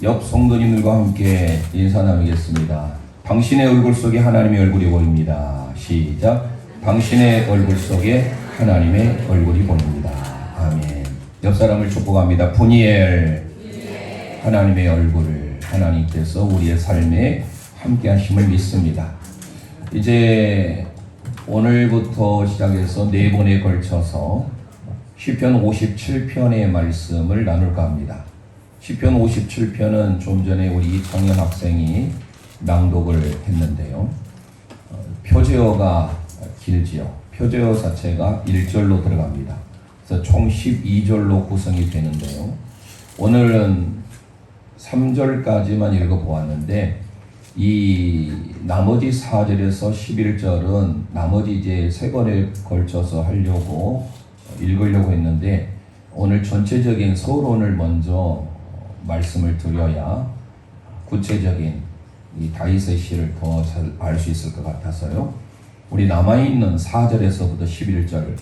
옆 성도님들과 함께 인사 나누겠습니다. 당신의 얼굴 속에 하나님의 얼굴이 보입니다. 시작. 당신의 얼굴 속에 하나님의 얼굴이 보입니다. 아멘. 옆 사람을 축복합니다. 푸니엘. 하나님의 얼굴을 하나님께서 우리의 삶에 함께 하심을 믿습니다. 이제 오늘부터 시작해서 4번에 걸쳐서 시편 57편의 말씀을 나눌까 합니다. 시편 57편은 좀 전에 우리 이창현 학생이 낭독을 했는데요. 표제어가 길지요. 표제어 자체가 1절로 들어갑니다. 그래서 총 12절로 구성이 되는데요. 오늘은 3절까지만 읽어보았는데 이 나머지 4절에서 11절은 나머지 이제 3번에 걸쳐서 읽으려고 했는데 오늘 전체적인 서론을 먼저 말씀을 드려야 구체적인 이 다윗의 시를 더 잘 알 수 있을 것 같아서요. 우리 남아있는 4절에서부터 11절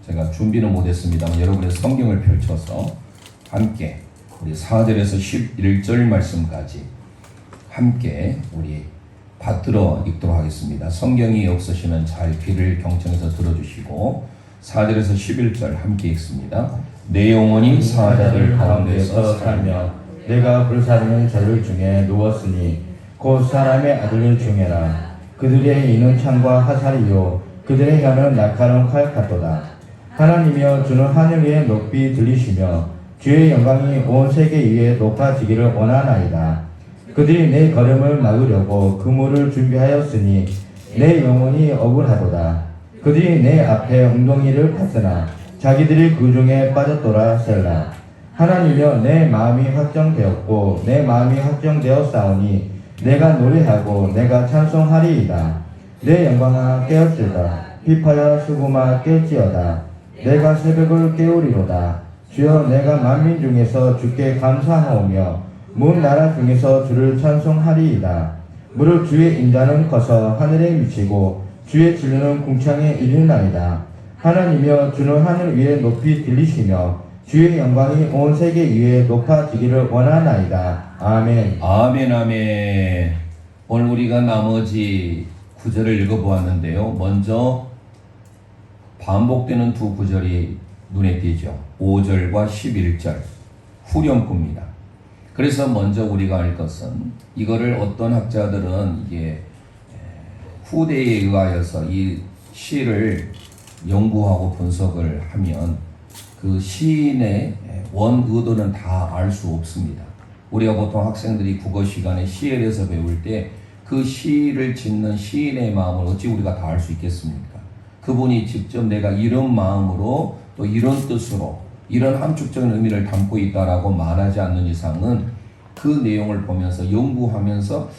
제가 준비는 못했습니다만 여러분의 성경을 펼쳐서 함께 우리 4절에서 11절 말씀까지 함께 우리 받들어 읽도록 하겠습니다. 성경이 없으시면 잘 귀를 경청해서 들어주시고 4절에서 11절 함께 읽습니다. 내 영혼이 사자들 가운데서 살며 내가 불사르는 저들 중에 누웠으니 곧 사람의 아들 중에라. 그들의 이는 창과 화살이요 그들의 혀는 날카로운 칼 같도다. 하나님이여 주는 하늘 위에 높이 들리시며 주의 영광이 온 세계 위에 높아지기를 원하나이다. 그들이 내 걸음을 막으려고 그물을 준비하였으니 내 영혼이 억울하도다. 그들이 내 앞에 웅덩이를 팠으나 자기들이 그 중에 빠졌도다. 셀라. 하나님이여 내 마음이 확정되었고 내 마음이 확정되었사오니 내가 노래하고 내가 찬송하리이다. 내 영광아 깨었을다. 휘파야 수금아 깰지어다. 내가 새벽을 깨우리로다. 주여 내가 만민 중에서 주께 감사하오며 문 나라 중에서 주를 찬송하리이다. 무릇 주의 인자는 커서 하늘에 미치고 주의 진리는 궁창에 이르나이다. 하나님이여 주는 하늘 위에 높이 들리시며 주의 영광이 온 세계 위에 높아지기를 원하나이다. 아멘. 아멘 아멘. 오늘 우리가 나머지 구절을 읽어보았는데요. 먼저 반복되는 두 구절이 눈에 띄죠. 5절과 11절 후렴구입니다. 그래서 먼저 우리가 알 것은 이거를 어떤 학자들은 이게 후대에 의하여서 이 시를 연구하고 분석을 하면 그 시인의 원 의도는 다 알 수 없습니다. 우리가 보통 학생들이 국어 시간에 시에 대해서 배울 때 그 시를 짓는 시인의 마음을 어찌 우리가 다 알 수 있겠습니까? 그분이 직접 내가 이런 마음으로 또 이런 뜻으로 이런 함축적인 의미를 담고 있다라고 말하지 않는 이상은 그 내용을 보면서 연구하면서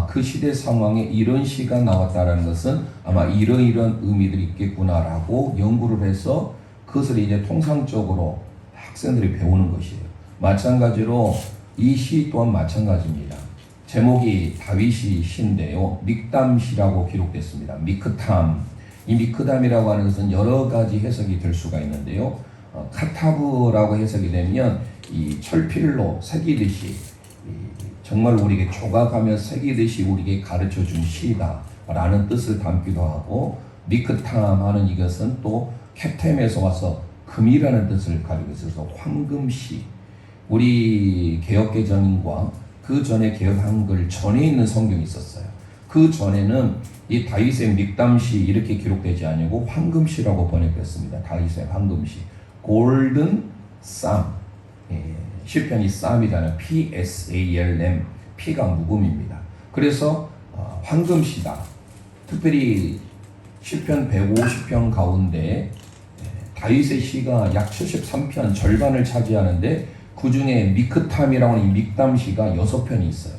그 시대 상황에 이런 시가 나왔다라는 것은 아마 이런 의미들이 있겠구나라고 연구를 해서 그것을 이제 통상적으로 학생들이 배우는 것이에요. 마찬가지로 이 시 또한 마찬가지입니다. 제목이 다윗이 시인데요. 믹담시라고 기록됐습니다. 미크탐. 이 미크담이라고 하는 것은 여러 가지 해석이 될 수가 있는데요. 카타브라고 해석이 되면 이 철필로 새기듯이 정말 우리에게 조각하며 새기듯이 우리에게 가르쳐 준 시다 라는 뜻을 담기도 하고, 미크탐 하는 이것은 또 캡템에서 와서 금이라는 뜻을 가지고 있어서 황금시. 우리 개역개정인과 그 전에 개역 한글 전에 있는 성경이 있었어요. 그 전에는 이 다윗의 믹담시 이렇게 기록되지 아니고 황금시라고 번역됐습니다. 다윗의 황금시. 골든 쌈. 시편이 쌈이잖아요. PSALM. 피가 묵음입니다. 그래서 황금시다. 특별히 시편 150편 가운데 다윗의 시가 약 73편 절반을 차지하는데 그 중에 미크탐이라고 하는 이 믹담시가 6편이 있어요.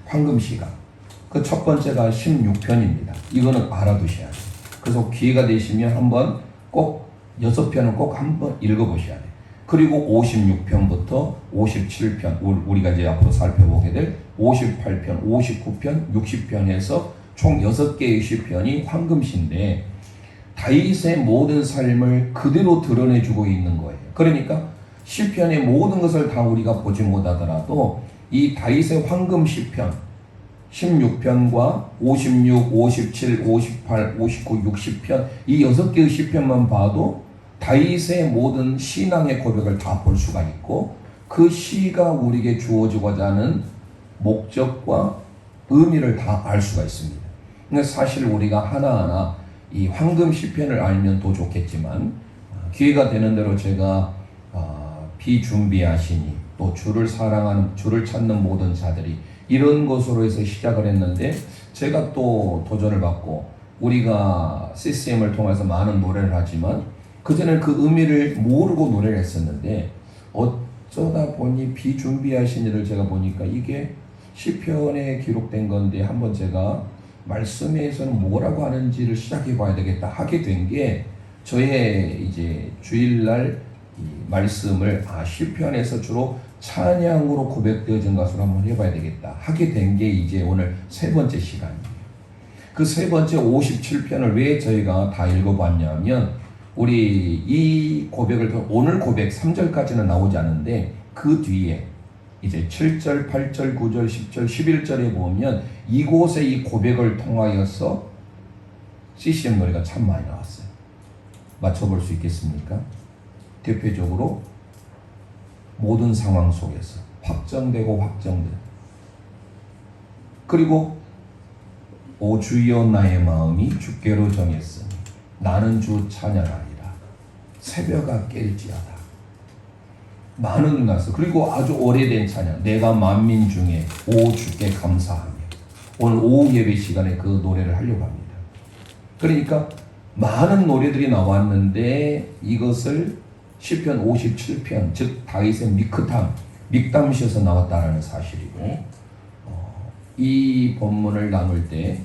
황금시가. 그 첫 번째가 16편입니다. 이거는 알아두셔야 돼요. 그래서 기회가 되시면 한번 꼭 6편은 꼭 한번 읽어보셔야 돼요. 그리고 56편부터 57편, 우리가 이제 앞으로 살펴보게 될 58편, 59편, 60편에서 총 6개의 시편이 황금시인데 다윗의 모든 삶을 그대로 드러내주고 있는 거예요. 그러니까 시편의 모든 것을 다 우리가 보지 못하더라도 이 다윗의 황금 시편 16편과 56, 57, 58, 59, 60편 이 6개의 시편만 봐도 다윗의 모든 신앙의 고백을 다 볼 수가 있고 그 시가 우리에게 주어지고자 하는 목적과 의미를 다 알 수가 있습니다. 근데 사실 우리가 하나하나 이 황금 시편을 알면 더 좋겠지만 기회가 되는 대로 제가 비준비하시니 또 주를 사랑하는 주를 찾는 모든 자들이 이런 것으로 해서 시작을 했는데 제가 또 도전을 받고 우리가 CCM을 통해서 많은 노래를 하지만 그전에는 그 의미를 모르고 노래를 했었는데 어쩌다 보니 비준비하신 이를 제가 보니까 이게 시편에 기록된 건데 한번 제가 말씀에서는 뭐라고 하는지를 시작해 봐야 되겠다 하게 된 게 저의 이제 주일날 이 말씀을 시편에서 주로 찬양으로 고백되어진 것으로 한번 해봐야 되겠다 하게 된 게 이제 오늘 세 번째 시간이에요. 그 세 번째 57편을 왜 저희가 다 읽어봤냐면 우리 이 고백을 오늘 고백 3절까지는 나오지 않은데 그 뒤에 이제 7절, 8절, 9절, 10절, 11절에 보면 이곳에 이 고백을 통하여서 CCM 노래가 참 많이 나왔어요. 맞춰볼 수 있겠습니까? 대표적으로 모든 상황 속에서 확정되고 확정된 그리고 오 주여 나의 마음이 주께로 정했으니 나는 주 찬양하리라 새벽아 깰지어다 많은 나서 그리고 아주 오래된 찬양 내가 만민 중에 오 주께 감사하며 오늘 오후 예배 시간에 그 노래를 하려고 합니다. 그러니까 많은 노래들이 나왔는데 이것을 시편 57편 즉 다윗의 믹담시에서 나왔다라는 사실이고 이 본문을 나눌 때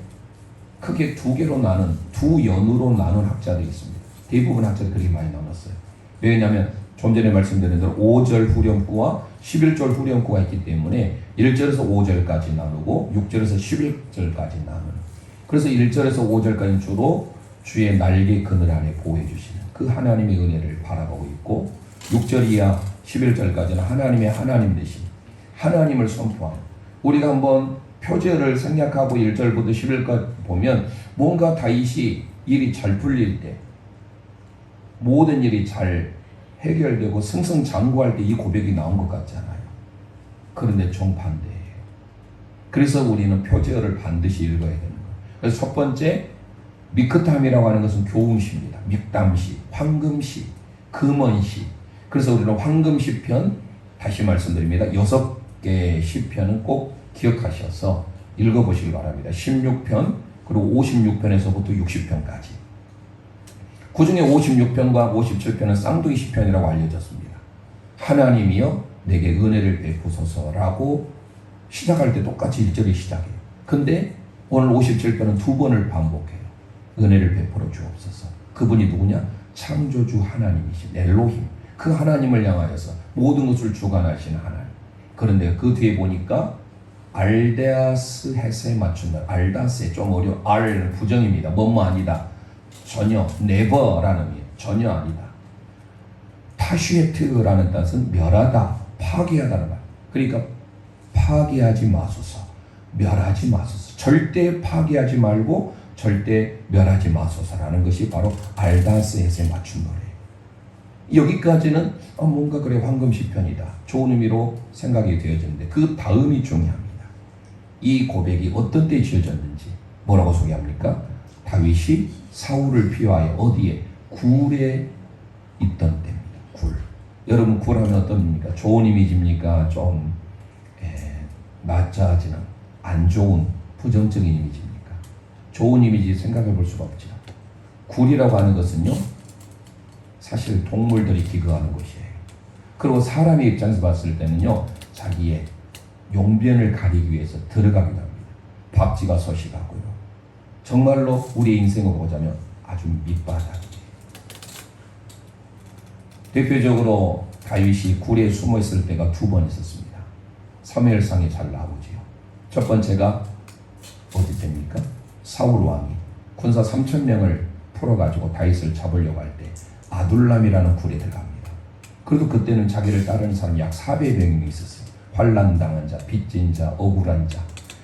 크게 두 연으로 나눈 학자들이 있습니다. 대부분 학자들이 그렇게 많이 나눴어요. 왜냐하면 좀 전에 말씀드린 대로 5절 후렴구와 11절 후렴구가 있기 때문에 1절에서 5절까지 나누고 6절에서 11절까지 나누는 그래서 1절에서 5절까지는 주로 주의 날개 그늘 안에 보호해 주시는 그 하나님의 은혜를 바라보고 있고 6절 이하 11절까지는 하나님의 하나님 되신 하나님을 선포하는 우리가 한번 표제를 생략하고 1절부터 11절까지 보면 뭔가 다윗이 일이 잘 풀릴 때 모든 일이 잘 해결되고 승승장구할 때 이 고백이 나온 것 같잖아요. 그런데 정반대예요. 그래서 우리는 표제어를 반드시 읽어야 되는 거예요. 그래서 첫 번째 미크탐이라고 하는 것은 교훈시입니다. 믹담시, 황금시, 금언시. 그래서 우리는 황금시편 다시 말씀드립니다. 6개의 시편은 꼭 기억하셔서 읽어보시기 바랍니다. 16편 그리고 56편에서부터 60편까지. 그 중에 56편과 57편은 쌍둥이 시편이라고 알려졌습니다. 하나님이여 내게 은혜를 베푸소서라고 시작할 때 똑같이 1절이 시작해요. 근데 오늘 57편은 두 번을 반복해요. 은혜를 베풀어 주옵소서. 그분이 누구냐? 창조주 하나님이신 엘로힘. 그 하나님을 향하여서 모든 것을 주관하시는 하나님. 그런데 그 뒤에 보니까 알데아스 헷에 맞춘다. 알다스에 좀 어려워. 알은 부정입니다. 뭐뭐 아니다. 전혀 never라는 의미. 전혀 아니다. 타슈에트라는 뜻은 멸하다, 파괴하다는 말. 그러니까 파괴하지 마소서, 멸하지 마소서. 절대 파괴하지 말고 절대 멸하지 마소서라는 것이 바로 알다스에 맞춘 노래예요. 여기까지는 뭔가 그래 황금시편이다. 좋은 의미로 생각이 되어지는데 그 다음이 중요합니다. 이 고백이 어떤 때 지어졌는지 뭐라고 소개합니까? 다윗이 사울을 피하여 어디에? 굴에 있던 때입니다. 굴. 여러분 굴하면 어떤 의미입니까? 좋은 이미지입니까? 좀 낯짜지는 안 좋은 부정적인 이미지입니까? 좋은 이미지 생각해 볼 수가 없죠. 굴이라고 하는 것은요 사실 동물들이 기거하는 곳이에요. 그리고 사람의 입장에서 봤을 때는요 자기의 용변을 가리기 위해서 들어가기도 합니다. 박쥐가 서식하고요. 정말로 우리의 인생을 보자면 아주 밑바닥이에요. 대표적으로 다윗이 굴에 숨어 있을 때가 두 번 있었습니다. 사무엘상에 잘 나오지요. 첫 번째가 어디 때입니까? 사울 왕이 군사 3,000명을 풀어가지고 다윗을 잡으려고 할 때 아둘람이라는 굴에 들어갑니다. 그래도 그때는 자기를 따르는 사람이 약 400명이 있었어요. 환난당한 자, 빚진 자, 억울한 자.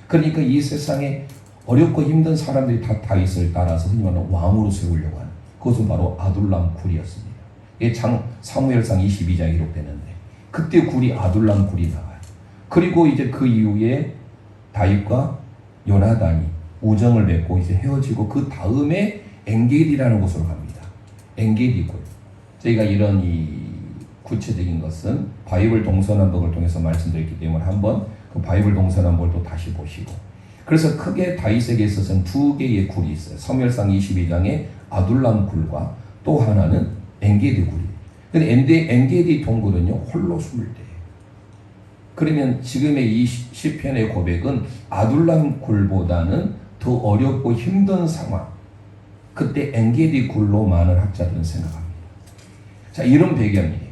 그러니까 이 세상에 어렵고 힘든 사람들이 다 다윗을 따라서 흔히 말하는 왕으로 세우려고 하는, 그것은 바로 아둘람 굴이었습니다. 이게 사무엘상 22장에 기록되는데 그때 굴이 아둘람 굴이 나와요. 그리고 이제 그 이후에 다윗과 요나단이 우정을 맺고 이제 헤어지고 그 다음에 엔게디라는 곳으로 갑니다. 엔게디 굴. 저희가 이런 이 구체적인 것은 바이블 동서남북을 통해서 말씀드렸기 때문에 한번 그 바이블 동서남북을 또 다시 보시고, 그래서 크게 다윗에게 있어서는 두 개의 굴이 있어요. 사무엘상 22장에 아둘람 굴과 또 하나는 엔게디 굴이. 근데 엔게디 동굴은요 홀로 숨을 때예요. 그러면 지금의 이 시편의 고백은 아둘람 굴보다는 더 어렵고 힘든 상황, 그때 엔게디 굴로 많은 학자들은 생각합니다. 자, 이런 배경이에요.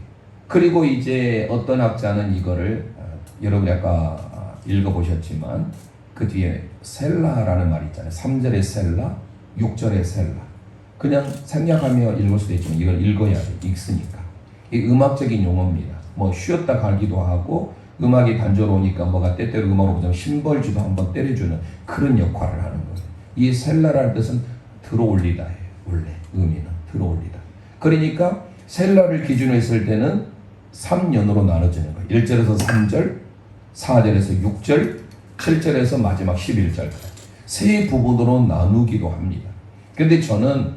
그리고 이제 어떤 학자는 이거를 여러분이 아까 읽어보셨지만 그 뒤에 셀라라는 말이 있잖아요. 3절의 셀라, 6절의 셀라. 그냥 생략하며 읽을 수도 있지만 이걸 읽어야 돼요. 읽으니까. 이 음악적인 용어입니다. 뭐 쉬었다 가기도 하고 음악이 단조로우니까 뭐가 때때로 음악으로 보자면 심벌주도 한번 때려주는 그런 역할을 하는 거예요. 이 셀라라는 뜻은 들어올리다 해요. 원래 의미는 들어올리다. 그러니까 셀라를 기준으로 했을 때는 3년으로 나눠지는 거예요. 1절에서 3절, 4절에서 6절, 7절에서 마지막 11절까지 세 부분으로 나누기도 합니다. 그런데 저는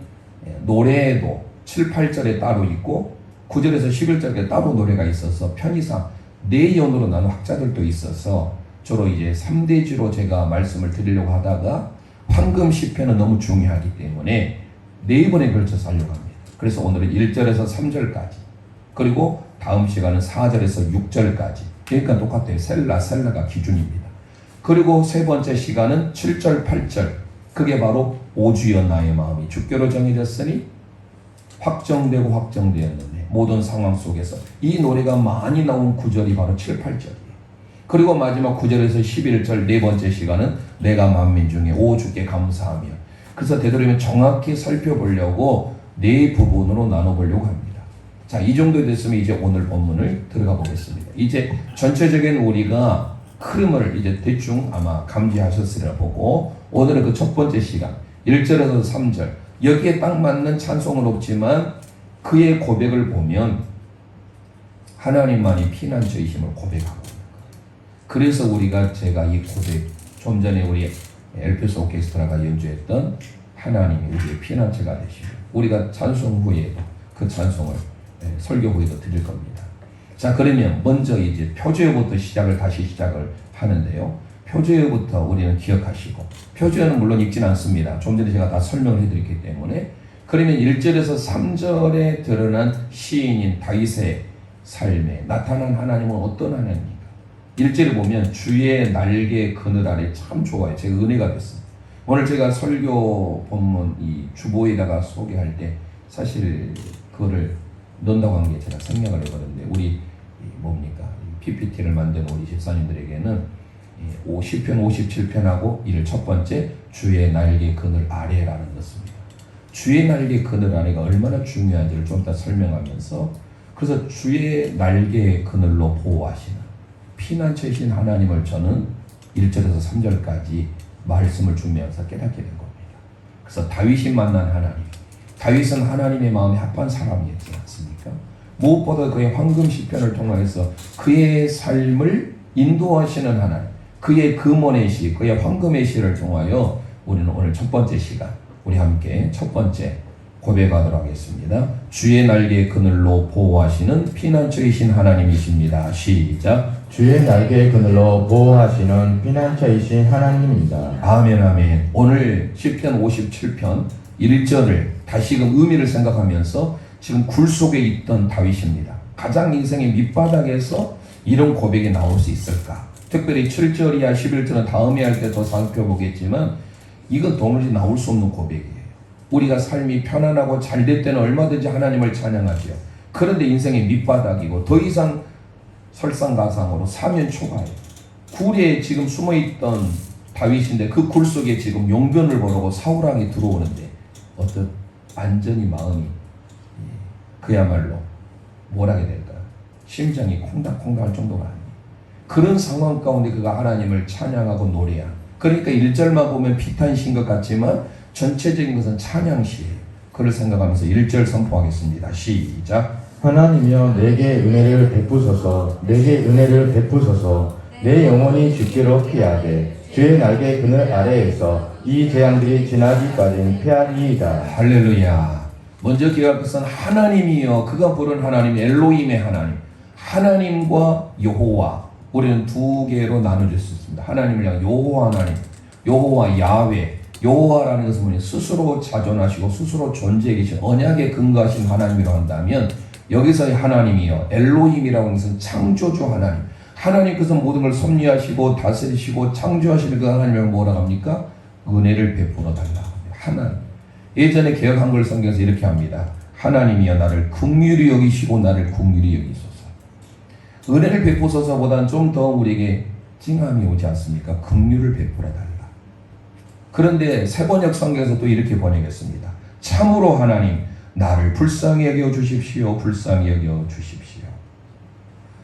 노래에도 7, 8절에 따로 있고 9절에서 11절에 따로 노래가 있어서 편의상 4연으로 나눈 학자들도 있어서 주로 이제 3대지로 제가 말씀을 드리려고 하다가 황금 시편은 너무 중요하기 때문에 4번에 걸쳐서 하려고 합니다. 그래서 오늘은 1절에서 3절까지, 그리고 다음 시간은 4절에서 6절까지. 그러니까 똑같아요. 셀라가 기준입니다. 그리고 세 번째 시간은 7절, 8절. 그게 바로 오주여 나의 마음이 주께로 정해졌으니 확정되고 확정되었는데 모든 상황 속에서 이 노래가 많이 나온 구절이 바로 7, 8절이에요. 그리고 마지막 9절에서 11절 네 번째 시간은 내가 만민 중에 오 주께 감사하며. 그래서 되도록이면 정확히 살펴보려고 네 부분으로 나눠보려고 합니다. 자, 이 정도 됐으면 이제 오늘 본문을 들어가 보겠습니다. 이제 전체적인 우리가 흐름을 이제 대충 아마 감지하셨으리라 보고, 오늘은 그 첫 번째 시간 1절에서 3절 여기에 딱 맞는 찬송은 없지만 그의 고백을 보면 하나님만이 피난처이심을 고백하고 있는 거예요. 그래서 우리가 제가 이 고백, 좀 전에 우리 엘피스 오케스트라가 연주했던 하나님이 우리의 피난처가 되시고, 우리가 찬송 후에도 그 찬송을 설교 후에도 드릴 겁니다. 자, 그러면 먼저 이제 표제어부터 다시 시작을 하는데요. 표제어부터 우리는 기억하시고, 표제어는 물론 읽진 않습니다. 좀 전에 제가 다 설명을 해드렸기 때문에. 그러면 1절에서 3절에 드러난 시인인 다윗의 삶에 나타난 하나님은 어떤 하나님입니까? 1절에 보면 주의 날개 그늘 아래 참 좋아요. 제가 은혜가 됐습니다. 오늘 제가 설교 본문 이 주보에다가 소개할 때 사실 그거를 넣는다고 한 게 제가 생략을 해버렸는데, 우리 뭡니까? PPT를 만드는 우리 집사님들에게는 시편 57편하고 이를 첫 번째 주의 날개 그늘 아래라는 것입니다. 주의 날개 그늘 아래가 얼마나 중요한지를 좀 더 설명하면서, 그래서 주의 날개 그늘로 보호하시는 피난처이신 하나님을 저는 1절에서 3절까지 말씀을 주면서 깨닫게 된 겁니다. 그래서 다윗이 만난 하나님, 다윗은 하나님의 마음에 합한 사람이었지 않습니까? 무엇보다 그의 황금 시편을 통해서 그의 삶을 인도하시는 하나님, 그의 금원의 시, 그의 황금의 시를 통하여 우리는 오늘 첫 번째 시간 우리 함께 첫 번째 고백하도록 하겠습니다. 주의 날개 그늘로 보호하시는 피난처이신 하나님이십니다. 시작. 주의 날개 그늘로 보호하시는 피난처이신 하나님입니다. 아멘, 아멘. 오늘 시편 57편 1절을 다시금 의미를 생각하면서 지금 굴 속에 있던 다윗입니다. 가장 인생의 밑바닥에서 이런 고백이 나올 수 있을까? 특별히 7절이야 11절은 다음에 할 때 더 살펴보겠지만 이건 도무지 나올 수 없는 고백이에요. 우리가 삶이 편안하고 잘 될 때는 얼마든지 하나님을 찬양하죠. 그런데 인생의 밑바닥이고 더 이상 설상가상으로 사면 초과해요. 굴에 지금 숨어있던 다윗인데 그 굴 속에 지금 용변을 보려고 사울왕이 들어오는데 어떤 완전히 마음이 그야말로 뭘 하게 될까? 심장이 콩닥콩닥할 정도가 아니에요. 그런 상황 가운데 그가 하나님을 찬양하고 노래한. 그러니까 1절만 보면 피탄시인 것 같지만 전체적인 것은 찬양시예요. 그를 생각하면서 1절 선포하겠습니다. 시작. 하나님이여 내게 은혜를 베푸소서 내게 은혜를 베푸소서 내 영혼이 주께로 피하되 주의 날개 그늘 아래에서 이 재앙들이 지나기까지는 피하리이다. 할렐루야. 먼저 기억할 것은 하나님이여, 그가 부른 하나님, 엘로힘의 하나님, 하나님과 여호와, 우리는 두 개로 나눠질 수 있습니다. 하나님을 향한 여호와 하나님, 여호와 야훼. 여호와라는 것은 뭐냐? 스스로 자존하시고 스스로 존재해 계신 언약에 근거하신 하나님이라고 한다면, 여기서의 하나님이여, 엘로힘이라고 하는 것은 창조주 하나님, 하나님께서 모든 걸 섭리하시고 다스리시고 창조하시는 그 하나님을 뭐라고 합니까? 은혜를 베풀어 달라. 하나님. 예전에 개역 한글 성경에서 이렇게 합니다. 하나님이여 나를 긍휼히 여기시고 나를 긍휼히 여기소서. 은혜를 베푸소서보다는 좀 더 우리에게 찡함이 오지 않습니까? 긍휼을 베풀어 달라. 그런데 세번역 성경에서 또 이렇게 번역했습니다. 참으로 하나님 나를 불쌍히 여겨 주십시오. 불쌍히 여겨 주십시오.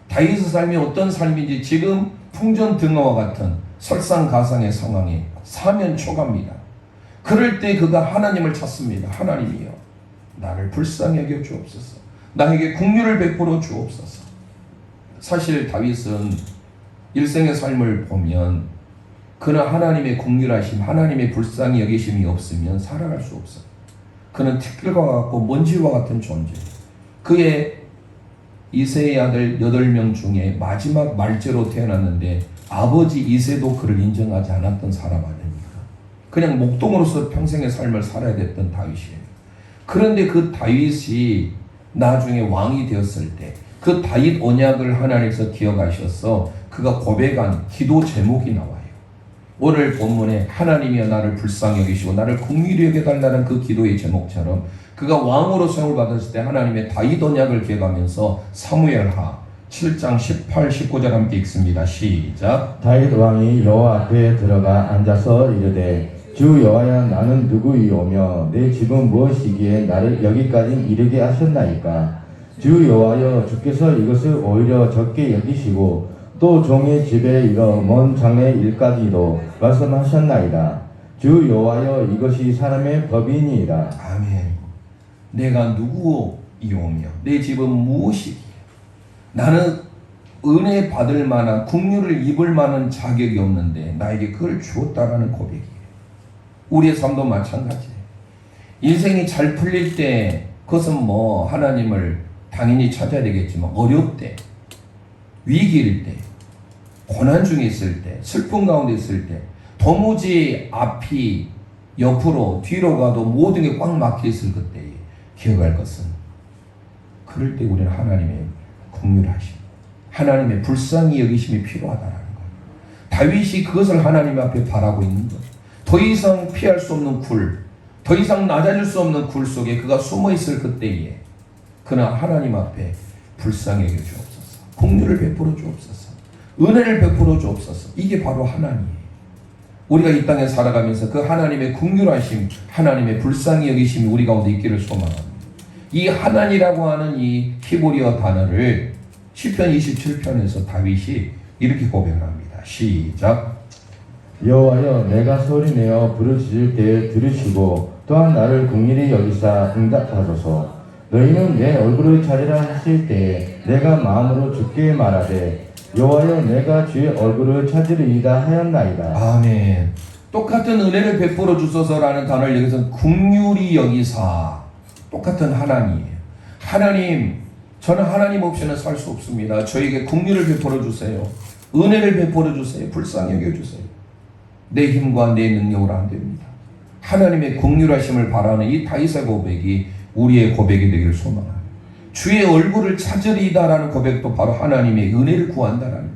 다윗의 삶이 어떤 삶인지 지금 풍전등화와 같은 설상가상의 상황에 사면 초가입니다. 그럴 때 그가 하나님을 찾습니다. 하나님이여 나를 불쌍히 여겨 주옵소서. 나에게 긍휼을 베풀어 주옵소서. 사실 다윗은 일생의 삶을 보면 그는 하나님의 긍휼하심, 하나님의 불쌍히 여기심이 없으면 살아갈 수 없어요. 그는 티끌과 같고 먼지와 같은 존재. 그의 이새의 아들 8명 중에 마지막 말째로 태어났는데 아버지 이새도 그를 인정하지 않았던 사람 아닙니까? 그냥 목동으로서 평생의 삶을 살아야 됐던 다윗이에요. 그런데 그 다윗이 나중에 왕이 되었을 때 그 다윗 언약을 하나님께서 기억하셔서 그가 고백한 기도 제목이 나와요. 오늘 본문에 하나님이여 나를 불쌍히 여기시고 나를 긍휼히 여겨달라는 그 기도의 제목처럼 그가 왕으로 세움을 받았을 때 하나님의 다윗 언약을 기억하면서 사무엘하 7장 18, 19절 함께 읽습니다. 시작. 다윗 왕이 여호와 앞에 들어가 앉아서 이르되 주 여호와여 나는 누구이오며 내 집은 무엇이기에 나를 여기까지 이르게 하셨나이까. 주 여호와여 주께서 이것을 오히려 적게 여기시고 또 종의 집에 이르러 먼 장래 일까지도 말씀하셨나이다. 주 여호와여 이것이 사람의 법이니이다. 아멘. 내가 누구이오며 내 집은 무엇이기에 나는 은혜 받을 만한 긍휼을 입을 만한 자격이 없는데 나에게 그걸 주었다라는 고백이에요. 우리의 삶도 마찬가지예요. 인생이 잘 풀릴 때 그것은 뭐 하나님을 당연히 찾아야 되겠지만 어려울 때, 위기일 때, 고난 중에 있을 때, 슬픔 가운데 있을 때, 도무지 앞이 옆으로 뒤로 가도 모든 게 꽉 막혀 있을 그때에 기억할 것은 그럴 때 우리는 하나님의 긍휼하심, 하나님의 불쌍히 여기심이 필요하다라는 거예요. 다윗이 그것을 하나님 앞에 바라고 있는 거예요. 더 이상 피할 수 없는 굴, 더 이상 낮아질 수 없는 굴 속에 그가 숨어 있을 그때에 그는 하나님 앞에 불쌍히 여겨 주옵소서, 긍휼을 베풀어 주옵소서, 은혜를 베풀어 주옵소서. 이게 바로 하나님이에요. 우리가 이 땅에 살아가면서 그 하나님의 긍휼하심, 하나님의 불쌍히 여기심이 우리 가운데 있기를 소망합니다. 이 하나님이라고 하는 이 히브리어 단어를 시편 27편에서 다윗이 이렇게 고백합니다. 시작. 여호와여 내가 소리내어 부르짖을 때에 들으시고 또한 나를 긍휼히 여기사 응답하소서. 너희는 내 얼굴을 찾으라 하실 때에 내가 마음으로 주께 말하되 여호와여 내가 주의 얼굴을 찾으리이다 하였나이다. 아멘. 똑같은 은혜를 베풀어 주소서라는 단어를 여기서 긍휼히 여기사, 똑같은 하나님이에요. 하나님, 저는 하나님 없이는 살 수 없습니다. 저에게 긍휼을 베풀어 주세요. 은혜를 베풀어 주세요. 불쌍히 여겨 주세요. 내 힘과 내 능력으로 안 됩니다. 하나님의 긍휼하심을 바라는 이 다윗의 고백이 우리의 고백이 되기를 소망합니다. 주의 얼굴을 찾으리이다라는 고백도 바로 하나님의 은혜를 구한다라는,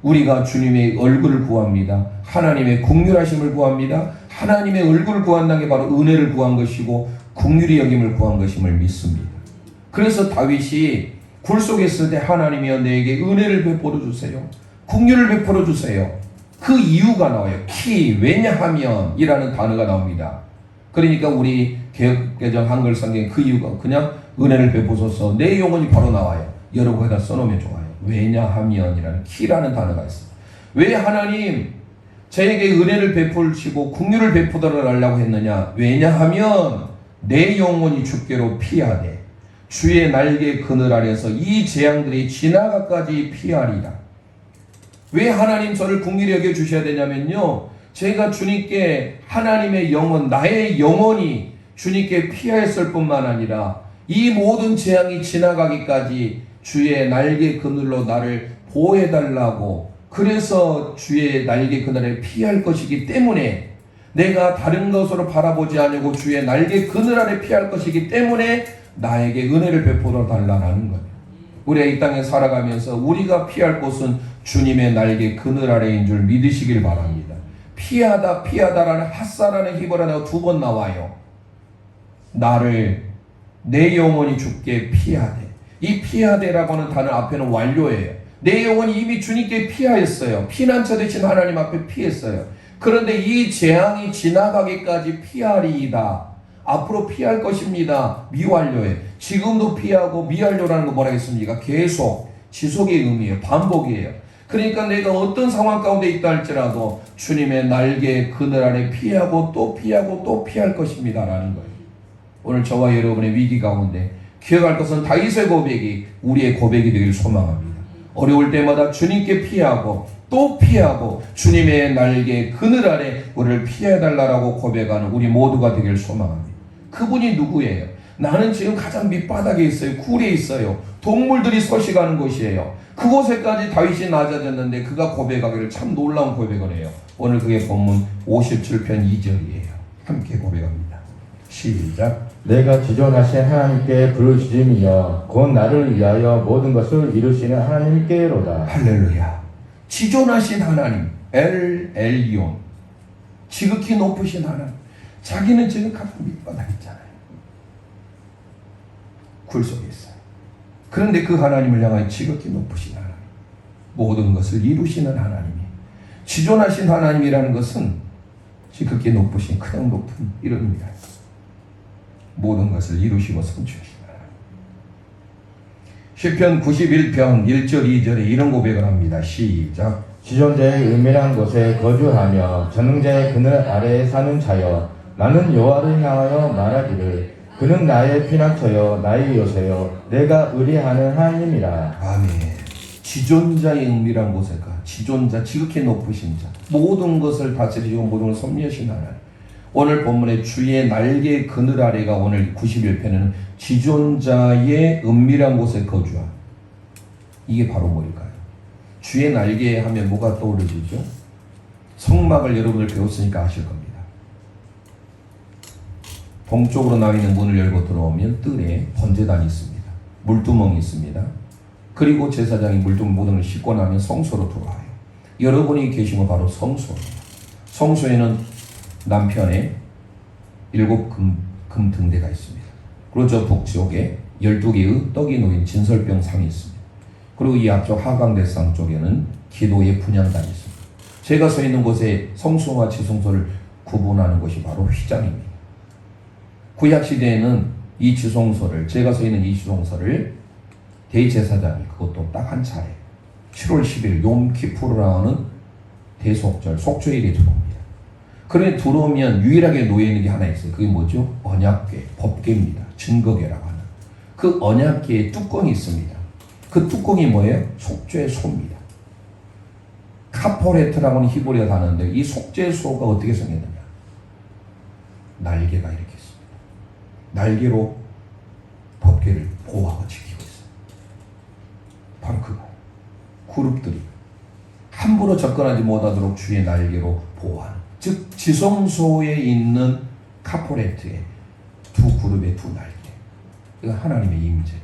우리가 주님의 얼굴을 구합니다. 하나님의 긍휼하심을 구합니다. 하나님의 얼굴을 구한다는 게 바로 은혜를 구한 것이고 긍휼히 여김을 구한 것임을 믿습니다. 그래서 다윗이 굴 속에 있을 때 하나님이여 내게 은혜를 베풀어 주세요, 긍휼을 베풀어 주세요. 그 이유가 나와요. 왜냐하면 이라는 단어가 나옵니다. 그러니까 우리 개역개정 한글 성경에 그 이유가 그냥 은혜를 베푸소서, 내 영혼이 바로 나와요. 여러분 거기다 써놓으면 좋아요. 왜냐하면이라는 키라는 단어가 있어요. 왜 하나님 저에게 은혜를 베푸시고 긍휼을 베푸도록 하려고 했느냐? 왜냐하면 내 영혼이 주께로 피하되 주의 날개 그늘 아래서 이 재앙들이 지나가까지 피하리라. 왜 하나님 저를 긍휼히 여겨 주셔야 되냐면요, 제가 주님께 하나님의 영혼, 나의 영혼이 주님께 피하였을 뿐만 아니라 이 모든 재앙이 지나가기까지 주의 날개 그늘로 나를 보호해달라고, 그래서 주의 날개 그늘에 피할 것이기 때문에, 내가 다른 것으로 바라보지 않고 주의 날개 그늘 아래 피할 것이기 때문에 나에게 은혜를 베풀어 달라는 거예요. 우리가 이 땅에 살아가면서 우리가 피할 곳은 주님의 날개 그늘 아래인 줄 믿으시길 바랍니다. 피하다라는 핫사라는 히브리어가 2번 나와요. 나를, 내 영혼이 주께 피하되, 이 피하되라고 하는 단어 앞에는 완료예요. 내 영혼이 이미 주님께 피하였어요. 피난처 되신 하나님 앞에 피했어요. 그런데 이 재앙이 지나가기까지 피하리이다. 앞으로 피할 것입니다. 미완료예요. 지금도 피하고 미완료라는 거 뭐라 했습니까? 계속, 지속의 의미예요. 반복이에요. 그러니까 내가 어떤 상황 가운데 있다 할지라도 주님의 날개 그늘 아래 피하고 또 피하고 또 피할 것입니다 라는 거예요. 오늘 저와 여러분의 위기 가운데 기억할 것은 다윗의 고백이 우리의 고백이 되길 소망합니다. 어려울 때마다 주님께 피하고 또 피하고 주님의 날개 그늘 아래 우리를 피해달라고 고백하는 우리 모두가 되길 소망합니다. 그분이 누구예요? 나는 지금 가장 밑바닥에 있어요. 굴에 있어요. 동물들이 서식하는 곳이에요. 그곳에까지 다윗이 낮아졌는데 그가 고백하기를 참 놀라운 고백을 해요. 오늘 그게 본문 57편 2절이에요. 함께 고백합니다. 시작. 내가 지존하신 하나님께 부르짖으며 곧 나를 위하여 모든 것을 이루시는 하나님께로다. 할렐루야. 지존하신 하나님, 엘 엘리온, 지극히 높으신 하나님. 자기는 지금 가장 밑바닥 있잖아요. 굴 속에 있어요. 그런데 그 하나님을 향하여 지극히 높으신 하나님, 모든 것을 이루시는 하나님이, 지존하신 하나님이라는 것은 지극히 높으신, 그냥 높은 이름입니다. 모든 것을 이루시고 성취하신 하나님. 시편 91편 1절 2절에 이런 고백을 합니다. 시작. 지존자의 은밀한 곳에 거주하며 전능자의 그늘 아래에 사는 자여, 나는 여호와를 향하여 말하기를 그는 나의 피난처여 나의 요새여 내가 의뢰하는 하나님이라. 아멘. 지존자의 은밀한 곳에 가, 지존자, 지극히 높으신 자, 모든 것을 다스리시고 모든 것을 섭리하신 하나님. 오늘 본문의 주의 날개 그늘 아래가 오늘 91편에는 지존자의 은밀한 곳에 거주함. 이게 바로 뭘까요? 주의 날개 하면 뭐가 떠오르시죠? 성막을 여러분들 배웠으니까 아실 겁니다. 동쪽으로 나와 있는 문을 열고 들어오면 뜰에 번제단이 있습니다. 물두멍이 있습니다. 그리고 제사장이 물두멍 모든 걸 씻고 나면 성소로 들어와요. 여러분이 계신 건 바로 성소예요. 성소에는 남편에 7 금등대가 있습니다. 그리고 저 북쪽에 12개의 떡이 놓인 진설병 상이 있습니다. 그리고 이 앞쪽 하강대상 쪽에는 기도의 분향단이 있습니다. 제가 서 있는 곳에 성소와 지성소를 구분하는 것이 바로 휘장입니다. 구약시대에는 이 지성소를, 제가 서 있는 이 지성소를 대제사장이 그것도 딱 한 차례 7월 10일 욤키푸르라는 대속절 속죄일에 들어옵니다. 그런데 들어오면 유일하게 놓여있는 게 하나 있어요. 그게 뭐죠? 언약궤, 법궤입니다. 증거궤라고 하는 그 언약궤에 뚜껑이 있습니다. 그 뚜껑이 뭐예요? 속죄소입니다. 카포레트라고 하는 히브리어 단어인데 이 속죄소가 어떻게 생겼느냐? 날개가 이렇게 있습니다. 날개로 법궤를 보호하고 지키고 있어요. 바로 그거예요. 그룹들이 함부로 접근하지 못하도록 주의 날개로 보호하는, 즉 지성소에 있는 카포레트의 두 그룹의 두 날개, 이거 하나님의 임재죠.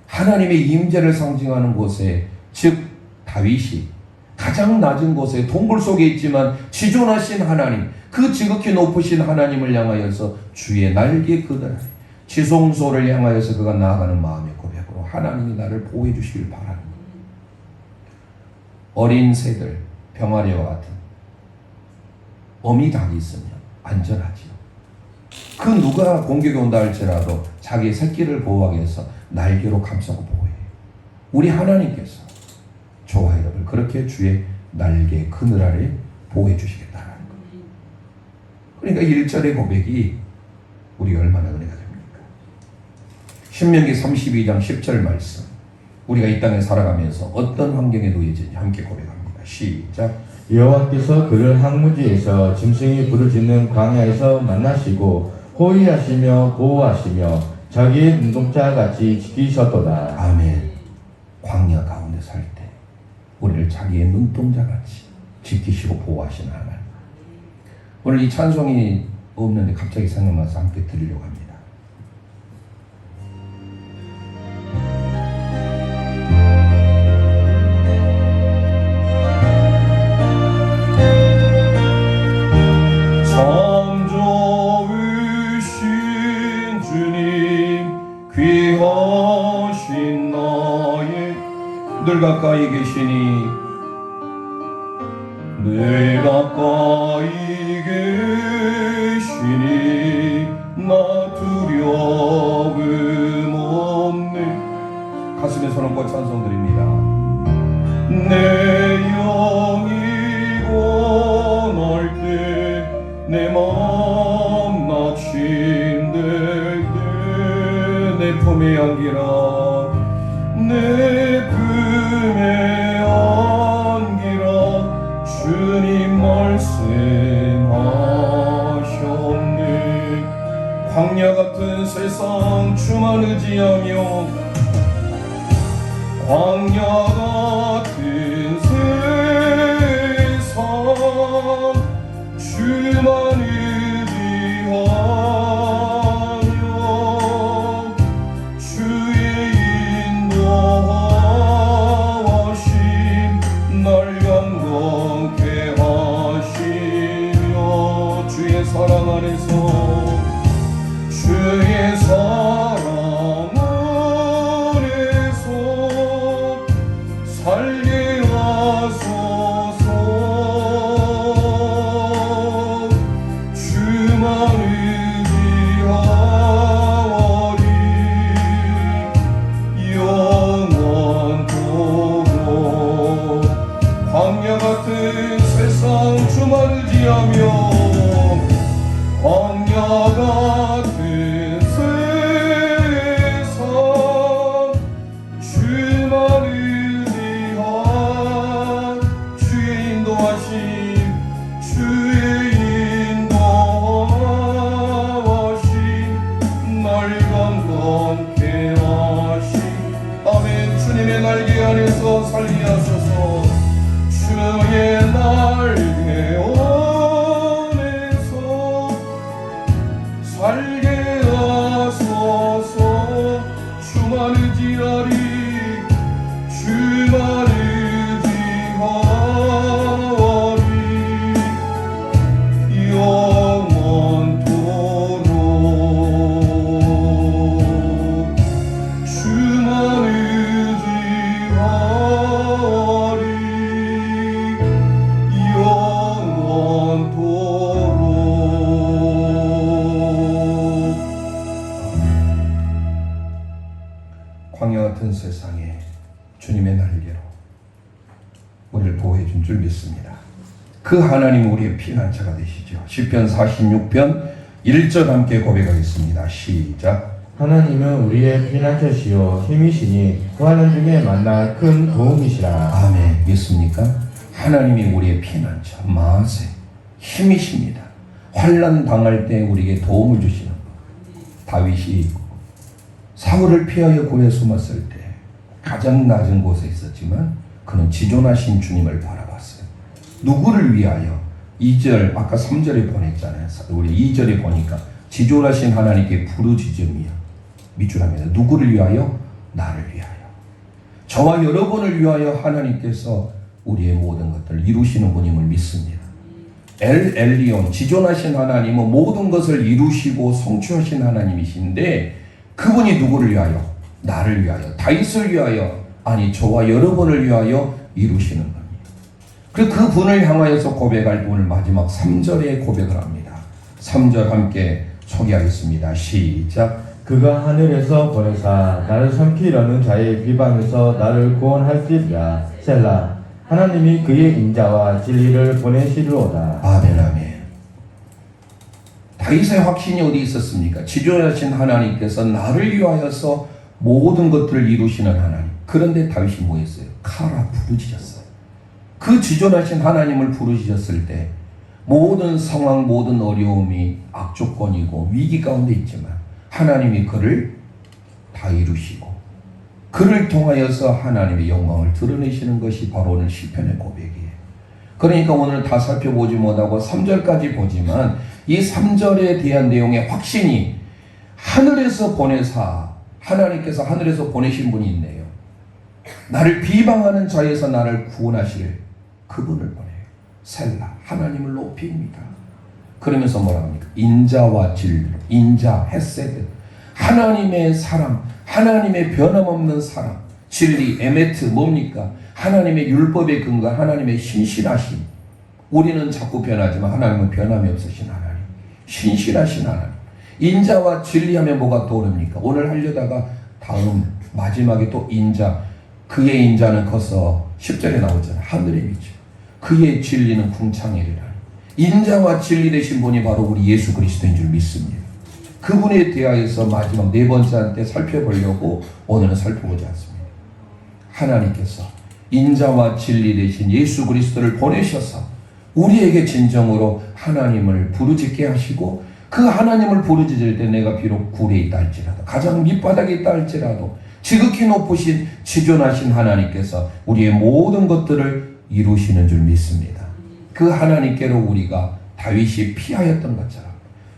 하나님의 임재를 상징하는 곳에, 즉 다윗이 가장 낮은 곳에 동굴 속에 있지만 지존하신 하나님, 그 지극히 높으신 하나님을 향하여서 주의 날개 그늘 아래 지성소를 향하여서 그가 나아가는 마음의 고백으로 하나님이 나를 보호해 주시길 바라는 거예요. 어린 새들, 병아리와 같은 어미 닭이 있으면 안전하지요. 그 누가 공격이 온다 할지라도 자기 새끼를 보호하기 위해서 날개로 감싸고 보호해요. 우리 하나님께서 저와 여러분을 그렇게 주의 날개 그늘 아래 보호해 주시겠다는 거예요. 그러니까 1절의 고백이 우리가 얼마나 은혜가 됩니까? 신명기 32장 10절 말씀, 우리가 이 땅에 살아가면서 어떤 환경에 놓여진지 함께 고백합니다. 시작. 여호와께서 그를 항무지에서 짐승이 부르짖는 광야에서 만나시고 호위하시며 보호하시며 자기의 눈동자 같이 지키셨도다. 아멘. 광야 가운데 살 때 우리를 자기의 눈동자 같이 지키시고 보호하시는 하나님. 오늘 이 찬송이 없는데 갑자기 생각나서 함께 드리려고 합니다. 참 좋으신 주님, 귀하신 나의 늘 가까이 계시니, 늘 가까이 계시니 나 두려움 없네. 가슴에 손 얹고 찬송 드립니다. 내 영이 원할 때 내 마음 낙심될 때 내 품에 안기라, 내 품에 안기라. 주님 말씀하셨네. 광야 같은 세상 주만 의지하며, 광야 같은 세상 주만 의지하며, 주의 인도하심 날 감격케 하시며, 주의 사랑 안에서, 주의 사랑 안에서 살게 하소서. 주만 의지하리 영원토록. 광야 같은 세상 주만 의지하며, 광야 같은 세상 주만 의지하. 주의 인도하심, 주의 인도하심 날 감격케 하심. 아멘. 주님의 날개 안에서 살게 하소서. 주의 날개 안에서 살게 하소서. 주만 의지하리, 주만 의지하리 영원토록. 주만 의지하리 영원토록. 광야 같은 세상에 주님의 날개로 우리를 보호해 준 줄 믿습니다. 그 하나님 우리의 피난처가 되시죠. 시편 46편 1절 함께 고백하겠습니다. 시작. 하나님은 우리의 피난처시요 힘이시니 구하는 중에 만나 큰 도움이시라. 아멘. 믿습니까? 하나님이 우리의 피난처, 마세, 힘이십니다. 환난 당할 때 우리에게 도움을 주시는 것. 다윗이 사울을 피하여 굴에 숨었을 때 가장 낮은 곳에 있었지만 그는 지존하신 주님을 바라봤어요. 누구를 위하여? 2절, 아까 3절에 보냈잖아요. 우리 2절에 보니까 지존하신 하나님께 부르짖음이야. 밑줄합니다. 누구를 위하여? 나를 위하여. 저와 여러분을 위하여 하나님께서 우리의 모든 것들을 이루시는 분임을 믿습니다. 엘 엘리온, 지존하신 하나님은 모든 것을 이루시고 성취하신 하나님이신데, 그분이 누구를 위하여? 나를 위하여, 다윗을 위하여, 아니 저와 여러분을 위하여 이루시는 겁니다. 그리고 그 분을 향하여서 고백할 오늘 마지막 3절에 고백을 합니다. 3절 함께 소개하겠습니다. 시작. 그가 하늘에서 보내사 나를 삼키려는 자의 비방에서 나를 구원할지니라. 셀라. 하나님이 그의 인자와 진리를 보내시리로다. 아멘 아멘. 다윗의 확신이 어디 있었습니까? 지존하신 하나님께서 나를 위하여서 모든 것들을 이루시는 하나님. 그런데 다윗이 뭐 했어요? 카라 부르짖었어요. 그 지존하신 하나님을 부르짖었을 때 모든 상황, 모든 어려움이 악조건이고 위기 가운데 있지만 하나님이 그를 다 이루시고 그를 통하여서 하나님의 영광을 드러내시는 것이 바로 오늘 시편의 고백이에요. 그러니까 오늘 다 살펴보지 못하고 3절까지 보지만 이 3절에 대한 내용의 확신이 하늘에서 보내사, 하나님께서 하늘에서 보내신 분이 있네요. 나를 비방하는 자에서 나를 구원하실 그분을 보내요. 셀라, 하나님을 높입니다. 그러면서 뭐라 합니까? 인자와 진리, 인자, 헤세드, 하나님의 사랑, 하나님의 변함없는 사랑, 진리, 에메트, 뭡니까? 하나님의 율법의 근거, 하나님의 신실하심. 우리는 자꾸 변하지만 하나님은 변함이 없으신 하나님, 신실하신 하나님. 인자와 진리하면 뭐가 떠오릅니까? 오늘 하려다가 다음 마지막에 또 인자, 그의 인자는 커서 10절에 나오잖아요. 하늘에 미쳐 그의 진리는 궁창이리라. 인자와 진리 되신 분이 바로 우리 예수 그리스도인 줄 믿습니다. 그분에 대하여서 마지막 네 번째한테 살펴보려고 오늘은 살펴보지 않습니다. 하나님께서 인자와 진리 되신 예수 그리스도를 보내셔서 우리에게 진정으로 하나님을 부르짖게 하시고 그 하나님을 부르짖을 때 내가 비록 굴에 있다 할지라도 가장 밑바닥에 있다 할지라도 지극히 높으신 지존하신 하나님께서 우리의 모든 것들을 이루시는 줄 믿습니다. 그 하나님께로 우리가 다윗이 피하였던 것처럼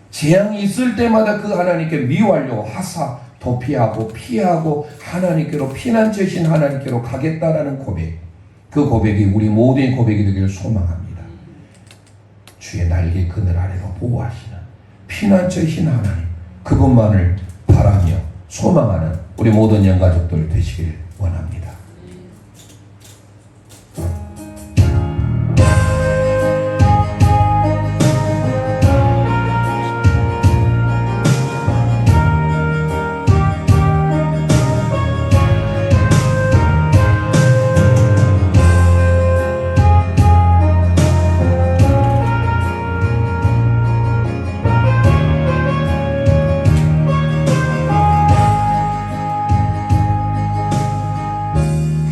재앙이 있을 때마다 그 하나님께 미워하려고 하사 도피하고 피하고 하나님께로 피난처신 하나님께로 가겠다라는 고백, 그 고백이 우리 모두의 고백이 되기를 소망합니다. 주의 날개 그늘 아래로 보호하시는 피난처이신 하나님, 그분만을 바라며 소망하는 우리 모든 영가족들 되시길 원합니다.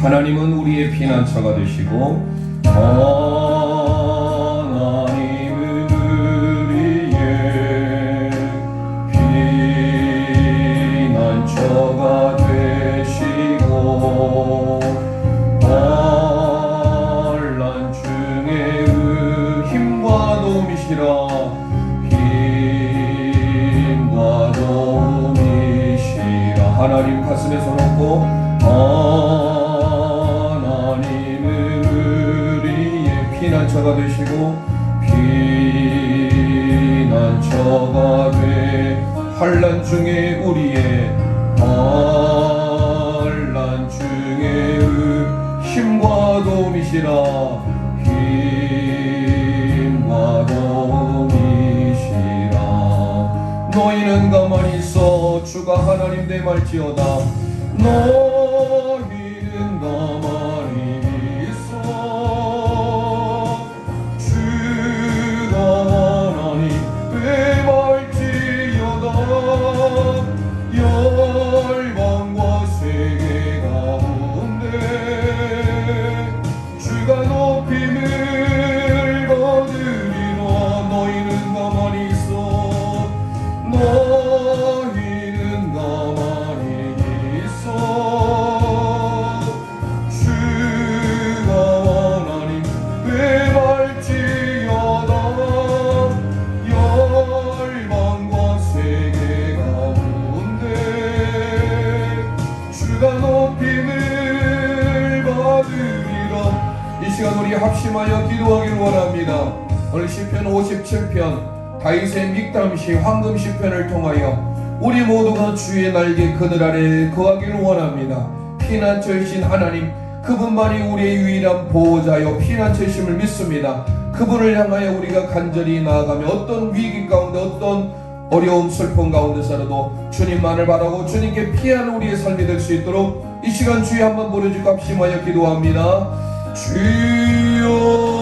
하나님은 우리의 피난처가 되시고 하나님은 우리의 피난처가 되시고 환난 중에 힘과 도움이시라. 힘과 도움이시라. 하나님 가슴에 손 얹고 피난처가 되시고 피난처가 돼 환난 중에 우리의 환난 중에 힘과 도움이시라. 힘과 도움이시라. 너희는 가만히 있어 주가 하나님 됨 알지어다. 너희는 가만히 열방과 세계 가운데 주가 높임을 받으리라. 너희는 가만히 있어. 너희는 가만히 있어. 주가 하나님 되말지어다. 열방과 세계 주가 높임을 받으리라. 이 시간 우리 합심하여 기도하기를 원합니다. 오늘 시편 57편 다윗의 믹담시 황금 시편을 통하여 우리 모두가 주의 날개 그늘 아래 거하기를 원합니다. 피난처이신 하나님, 그분만이 우리의 유일한 보호자여 피난처이심을 믿습니다. 그분을 향하여 우리가 간절히 나아가며 어떤 위기 가운데 어떤 어려움 슬픔 가운데서라도 주님만을 바라고 주님께 피하는 우리의 삶이 될 수 있도록 이 시간 주여 한번 부르짖고 합심하여 기도합니다. 주여